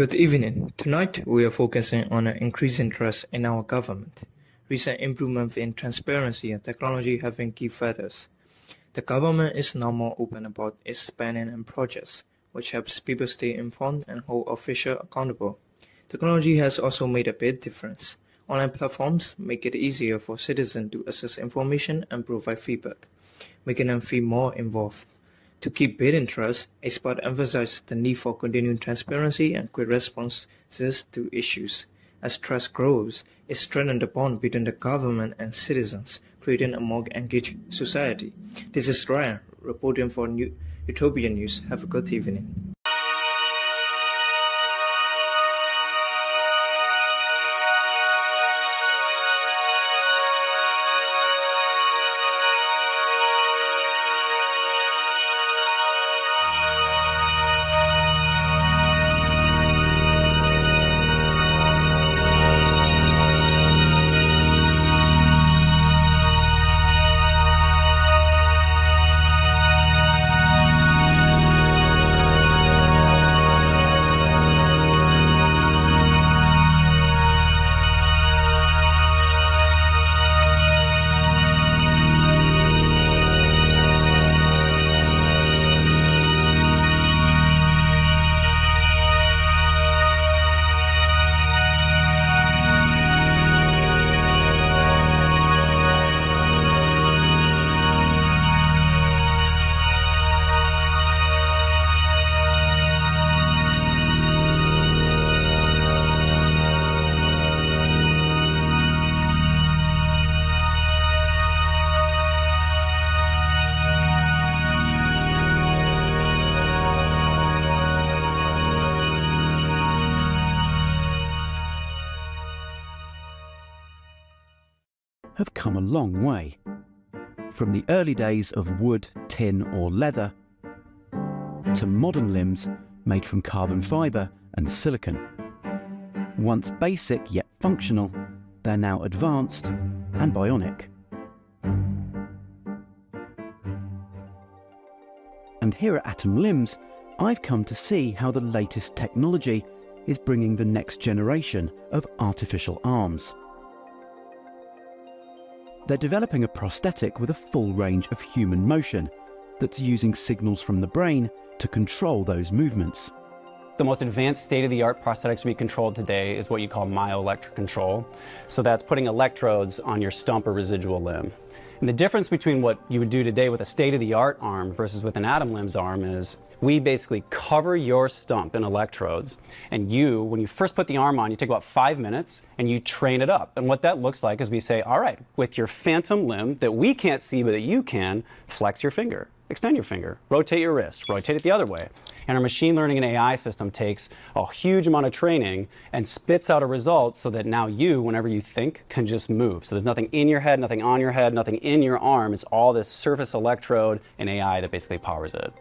Good evening. Tonight, we are focusing on an increasing trust in our government. Recent improvements in transparency and technology have been key factors. The government is now more open about its spending and projects, which helps people stay informed and hold officials accountable. Technology has also made a big difference. Online platforms make it easier for citizens to access information and provide feedback, making them feel more involved. To keep building trust, experts emphasize the need for continued transparency and quick responses to issues. As trust grows, it strengthens the bond between the government and citizens, creating a more engaged society. This is Ryan, reporting for Utopia News. Have a good evening. Have come a long way. From the early days of wood, tin or leather to modern limbs made from carbon fibre and silicon. Once basic yet functional, they're now advanced and bionic. And here at Atom Limbs, I've come to see how the latest technology is bringing the next generation of artificial arms. They're developing a prosthetic with a full range of human motion that's using signals from the brain to control those movements. The most advanced state-of-the-art prosthetics we control today is what you call myoelectric control. So that's putting electrodes on your stump or residual limb. And the difference between what you would do today with a state-of-the-art arm versus with an Atom Limbs arm is we basically cover your stump in electrodes, and you, when you first put the arm on, you take about 5 minutes and you train it up. And what that looks like is we say, all right, with your phantom limb that we can't see but that you can, flex your finger, extend your finger, rotate your wrist, rotate it the other way. And our machine learning and AI system takes a huge amount of training and spits out a result so that now you, whenever you think, can just move. So there's nothing in your head, nothing on your head, nothing in your arm. It's all this surface electrode and AI that basically powers it.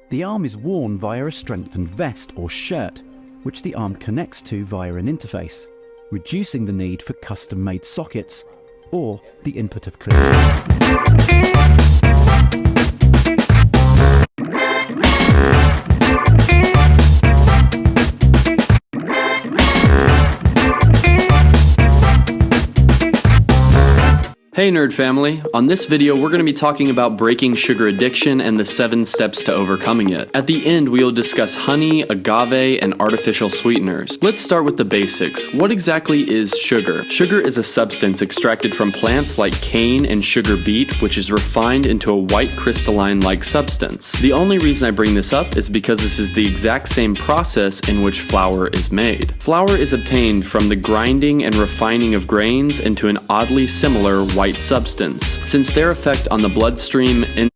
The arm is worn via a strengthened vest or shirt, which the arm connects to via an interface, reducing the need for custom-made sockets or the input of clicks. Hey Nerd Family! On this video we're going to be talking about breaking sugar addiction and the 7 steps to overcoming it. At the end we will discuss honey, agave, and artificial sweeteners. Let's start with the basics. What exactly is sugar? Sugar is a substance extracted from plants like cane and sugar beet, which is refined into a white crystalline-like substance. The only reason I bring this up is because this is the exact same process in which flour is made. Flour is obtained from the grinding and refining of grains into an oddly similar white substance. Since their effect on the bloodstream, insulin,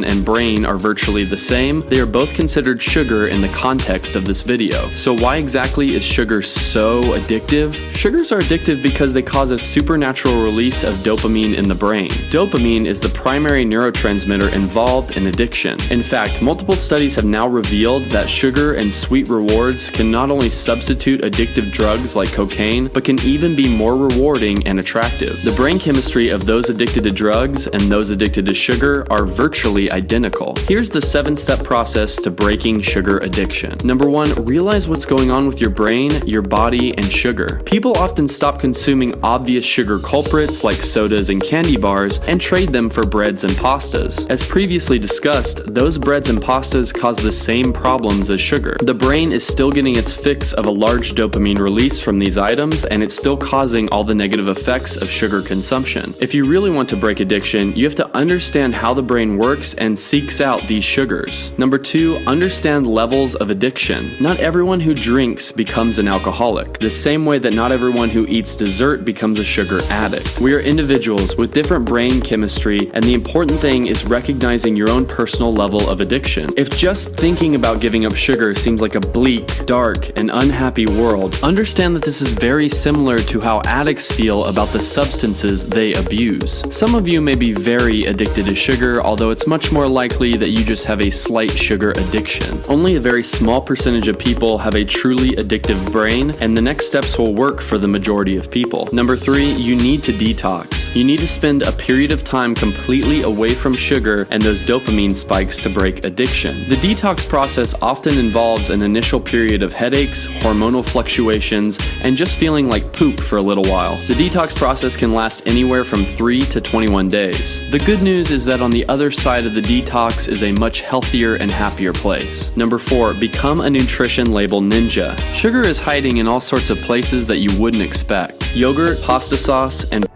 and brain are virtually the same, they are both considered sugar in the context of this video. So why exactly is sugar so addictive? Sugars are addictive because they cause a supernatural release of dopamine in the brain. Dopamine is the primary neurotransmitter involved in addiction. In fact, multiple studies have now revealed that sugar and sweet rewards can not only substitute addictive drugs like cocaine, but can even be more rewarding and attractive. The brain chemistry of those addicted to drugs and those addicted to sugar are virtually essentially identical. Here's the 7-step process to breaking sugar addiction. Number 1, realize what's going on with your brain, your body, and sugar. People often stop consuming obvious sugar culprits like sodas and candy bars and trade them for breads and pastas. As previously discussed, those breads and pastas cause the same problems as sugar. The brain is still getting its fix of a large dopamine release from these items, and it's still causing all the negative effects of sugar consumption. If you really want to break addiction, you have to understand how the brain works and seeks out these sugars. Number 2, understand levels of addiction. Not everyone who drinks becomes an alcoholic, the same way that not everyone who eats dessert becomes a sugar addict. We are individuals with different brain chemistry, and the important thing is recognizing your own personal level of addiction. If just thinking about giving up sugar seems like a bleak, dark, and unhappy world, understand that this is very similar to how addicts feel about the substances they abuse. Some of you may be very addicted to sugar, although it's much more likely that you just have a slight sugar addiction. Only a very small percentage of people have a truly addictive brain, and the next steps will work for the majority of people. Number 3, you need to detox. You need to spend a period of time completely away from sugar and those dopamine spikes to break addiction. The detox process often involves an initial period of headaches, hormonal fluctuations, and just feeling like poop for a little while. The detox process can last anywhere from 3 to 21 days. The good news is that on the other side of the detox is a much healthier and happier place. Number 4, become a nutrition label ninja. Sugar is hiding in all sorts of places that you wouldn't expect. Yogurt, pasta sauce, and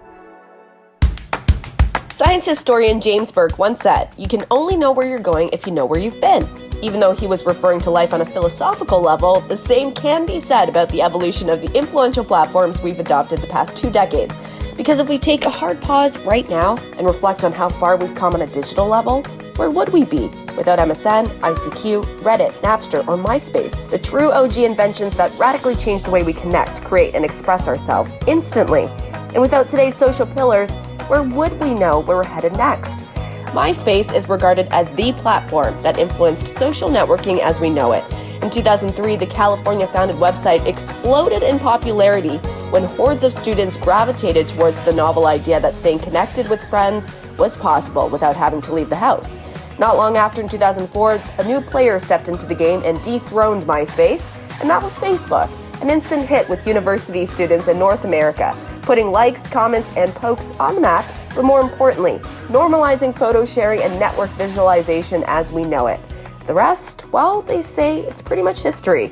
Science historian James Burke once said, "You can only know where you're going if you know where you've been." Even though he was referring to life on a philosophical level, the same can be said about the evolution of the influential platforms we've adopted the past 2 decades. Because if we take a hard pause right now and reflect on how far we've come on a digital level, where would we be without MSN, ICQ, Reddit, Napster, or MySpace? The true OG inventions that radically change the way we connect, create, and express ourselves instantly. And without today's social pillars, where would we know where we're headed next? MySpace is regarded as the platform that influenced social networking as we know it. In 2003, the California-founded website exploded in popularity when hordes of students gravitated towards the novel idea that staying connected with friends was possible without having to leave the house. Not long after, in 2004, a new player stepped into the game and dethroned MySpace, and that was Facebook, an instant hit with university students in North America, putting likes, comments, and pokes on the map, but more importantly, normalizing photo sharing and network visualization as we know it. The rest, well, they say it's pretty much history.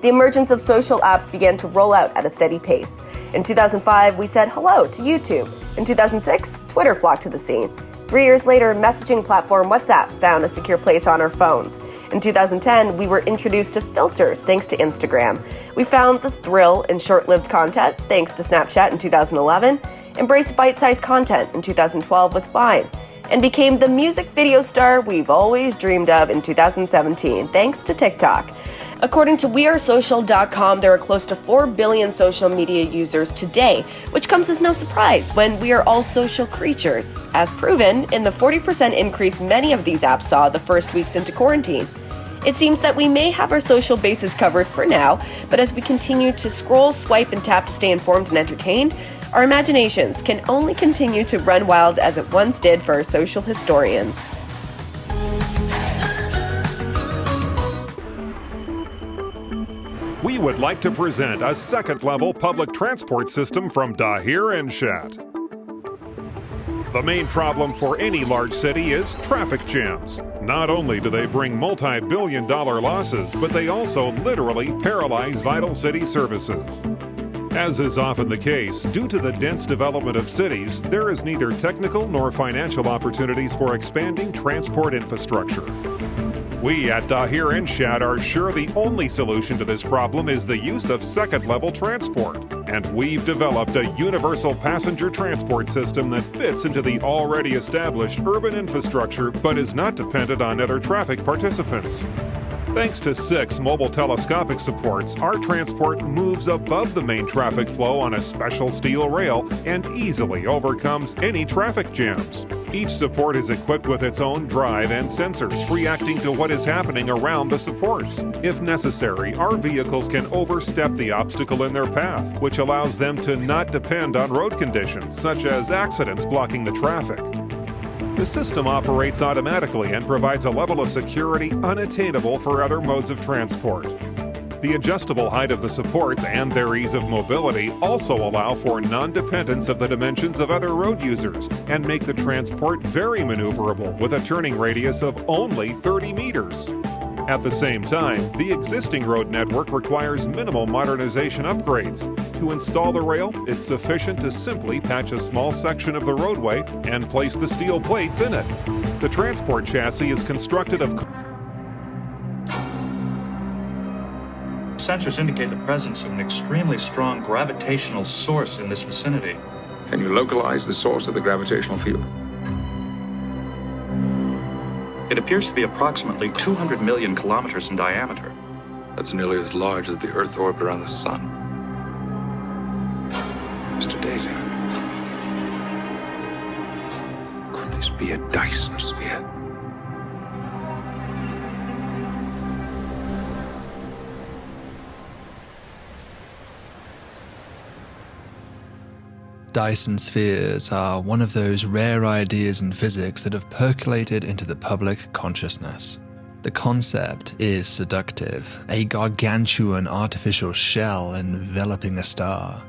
The emergence of social apps began to roll out at a steady pace. In 2005, we said hello to YouTube. In 2006, Twitter flocked to the scene. 3 years later, messaging platform WhatsApp found a secure place on our phones. In 2010, we were introduced to filters thanks to Instagram. We found the thrill in short-lived content thanks to Snapchat in 2011, embraced bite-sized content in 2012 with Vine, and became the music video star we've always dreamed of in 2017 thanks to TikTok. According to WeAreSocial.com, there are close to 4 billion social media users today, which comes as no surprise when we are all social creatures, as proven in the 40% increase many of these apps saw the first weeks into quarantine. It seems that we may have our social bases covered for now, but as we continue to scroll, swipe, and tap to stay informed and entertained, our imaginations can only continue to run wild as it once did for our social historians. We would like to present a second-level public transport system from Dahir and Shat. The main problem for any large city is traffic jams. Not only do they bring multi-billion-dollar losses, but they also literally paralyze vital city services. As is often the case, due to the dense development of cities, there is neither technical nor financial opportunities for expanding transport infrastructure. We at Dahir and Shat are sure the only solution to this problem is the use of second-level transport. And we've developed a universal passenger transport system that fits into the already established urban infrastructure but is not dependent on other traffic participants. Thanks to 6 mobile telescopic supports, our transport moves above the main traffic flow on a special steel rail and easily overcomes any traffic jams. Each support is equipped with its own drive and sensors, reacting to what is happening around the supports. If necessary, our vehicles can overstep the obstacle in their path, which allows them to not depend on road conditions, such as accidents blocking the traffic. The system operates automatically and provides a level of security unattainable for other modes of transport. The adjustable height of the supports and their ease of mobility also allow for non-dependence of the dimensions of other road users and make the transport very maneuverable with a turning radius of only 30 meters. At the same time, the existing road network requires minimal modernization upgrades. To install the rail, it's sufficient to simply patch a small section of the roadway and place the steel plates in it. The transport chassis is constructed of Sensors indicate the presence of an extremely strong gravitational source in this vicinity. Can you localize the source of the gravitational field? It appears to be approximately 200 million kilometers in diameter. That's nearly as large as the Earth's orbit around the Sun. Mr. Data, could this be a Dyson sphere? Dyson spheres are one of those rare ideas in physics that have percolated into the public consciousness. The concept is seductive, a gargantuan artificial shell enveloping a star,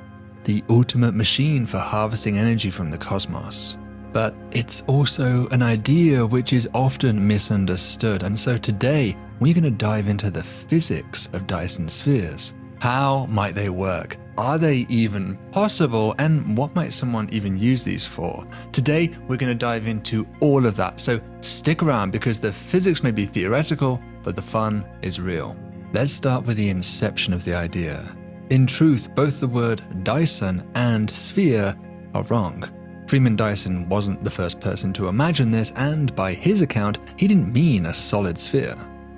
the ultimate machine for harvesting energy from the cosmos. But it's also an idea which is often misunderstood, and so today we're going to dive into the physics of Dyson spheres. How might they work? Are they even possible? And what might someone even use these for? Today, we're going to dive into all of that. So stick around because the physics may be theoretical, but the fun is real. Let's start with the inception of the idea. In truth, both the word Dyson and sphere are wrong. Freeman Dyson wasn't the first person to imagine this, and by his account, he didn't mean a solid sphere.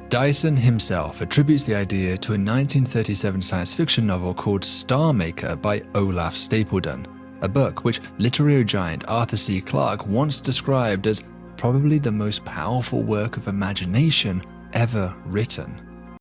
Dyson himself attributes the idea to a 1937 science fiction novel called Star Maker by Olaf Stapledon, a book which literary giant Arthur C. Clarke once described as probably the most powerful work of imagination ever written.